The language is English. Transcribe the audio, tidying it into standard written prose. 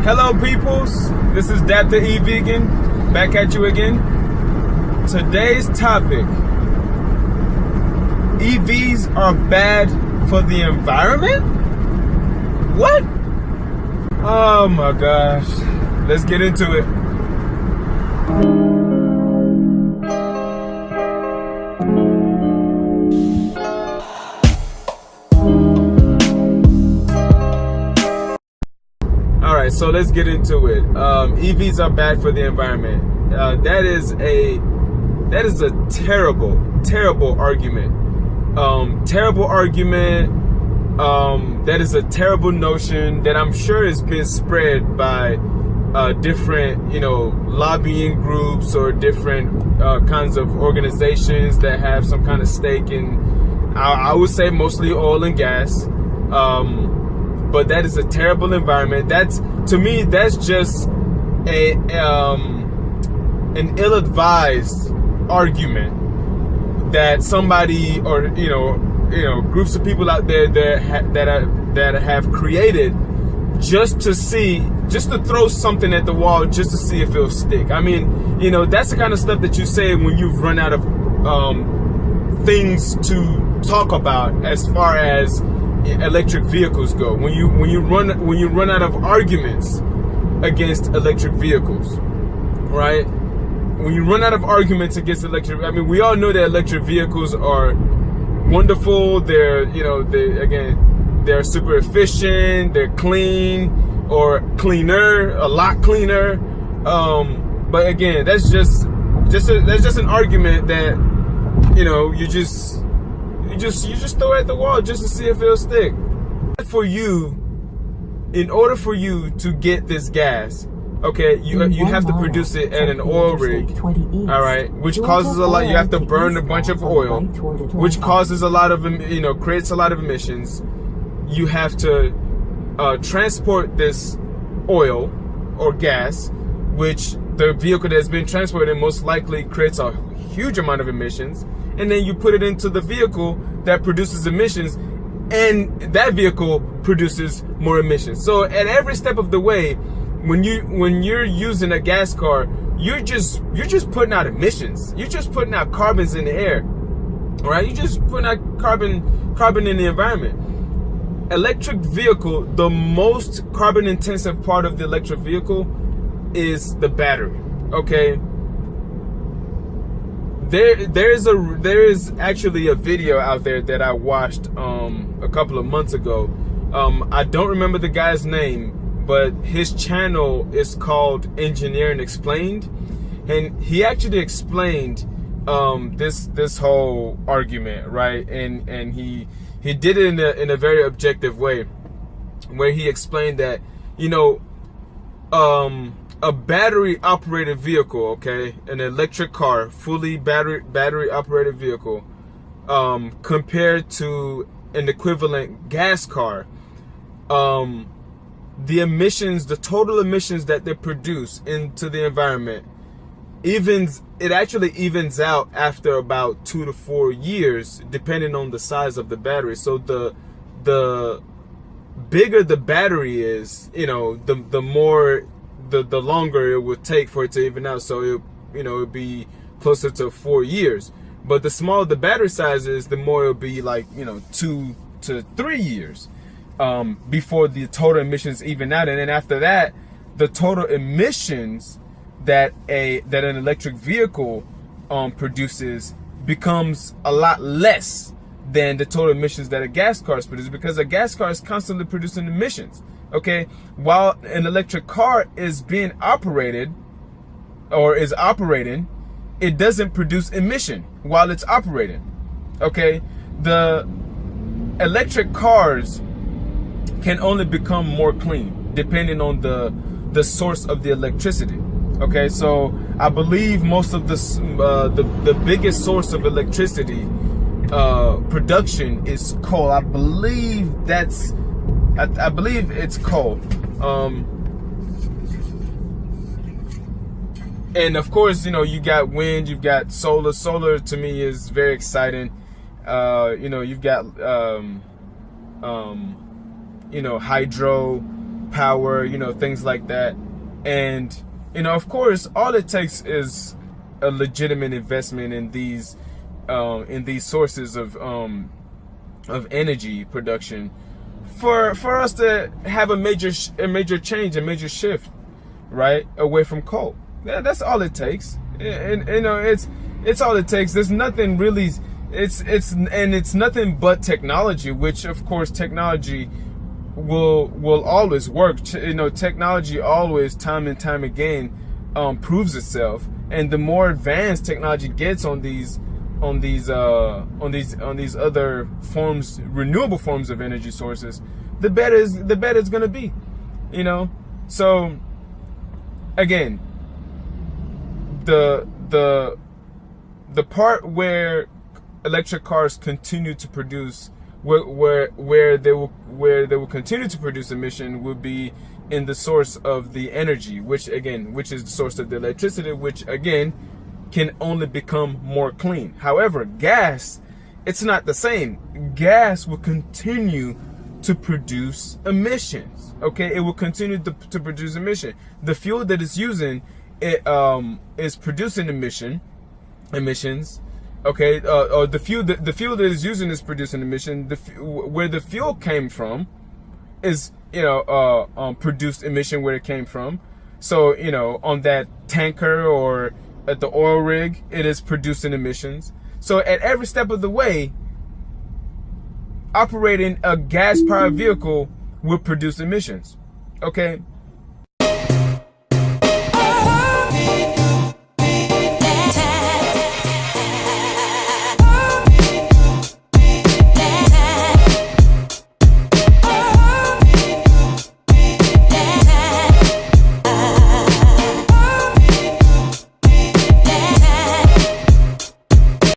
Hello peoples, this is Dapper E Vegan, back at you again. Today's topic, EVs are bad for the environment? What? Oh my gosh, let's get into it. Alright, so let's get into it. EVs are bad for the environment. That is a terrible argument. That is a terrible notion that I'm sure has been spread by different, lobbying groups or different kinds of organizations that have some kind of stake in, I would say mostly oil and gas. But that is a terrible environment. To me, that's just an ill-advised argument that somebody or groups of people out there that have created just to throw something at the wall just to see if it'll stick. I mean, that's the kind of stuff that you say when you've run out of things to talk about as far as electric vehicles go. When you run out of arguments against electric vehicles, right? When you run out of arguments against we all know that electric vehicles are wonderful. They're they're super efficient. They're clean or cleaner, a lot cleaner. But again, that's just an argument that you just throw it at the wall just to see if it'll stick. In order for you to get this gas, okay, you have to produce it at an oil rig, all right, which causes a lot. You have to burn a bunch of oil, which causes a lot of, creates a lot of emissions. You have to transport this oil or gas, which the vehicle that's been transported most likely creates a huge amount of emissions. And then you put it into the vehicle that produces emissions, and that vehicle produces more emissions. So at every step of the way, when you're using a gas car, you're just putting out emissions. You're just putting out carbons in the air, right? You're just putting out carbon in the environment. Electric vehicle, the most carbon intensive part of the electric vehicle is the battery. Okay. There is actually a video out there that I watched a couple of months ago. I don't remember the guy's name, but his channel is called Engineering Explained, and he actually explained this whole argument, right? And he did it in a very objective way, where he explained that a battery operated vehicle, okay, an electric car, fully battery operated vehicle, compared to an equivalent gas car, the total emissions that they produce into the environment it actually evens out after about 2 to 4 years, depending on the size of the battery. So the bigger the battery is, the longer it would take for it to even out. So it'll be closer to 4 years. But the smaller the battery size is, the more it'll be like 2 to 3 years before the total emissions even out. And then after that, the total emissions that an electric vehicle produces becomes a lot less than the total emissions that a gas car produces, because a gas car is constantly producing emissions. Okay, while an electric car is being operated or is operating, it doesn't produce emission while it's operating. Okay, the electric cars can only become more clean depending on the source of the electricity. Okay, so I believe most of the biggest source of electricity production is coal. I believe it's coal. And of course, you got wind, you've got solar. Solar to me is very exciting. You've got hydro, power, things like that. And of course, all it takes is a legitimate investment in these sources of energy production for us to have a major change, a major shift, right, away from coal. Yeah, that's all it takes. And it's all it takes. There's nothing really. It's nothing but technology, which of course technology will always work. Technology always, time and time again, proves itself. And the more advanced technology gets on these other forms, renewable forms of energy sources, the better it's gonna be. So again, the part where electric cars continue to produce, where they will continue to produce emission, will be in the source of the energy, which is the source of the electricity, which again can only become more clean. However, gas, it's not the same. Gas will continue to produce emissions. Okay, it will continue to produce emission. The fuel that it's using, is producing emissions. Okay, or the fuel that is using is producing emission. Where the fuel came from is produced emission where it came from. So on that tanker or at the oil rig, it is producing emissions. So at every step of the way, operating a gas-powered vehicle will produce emissions. Okay,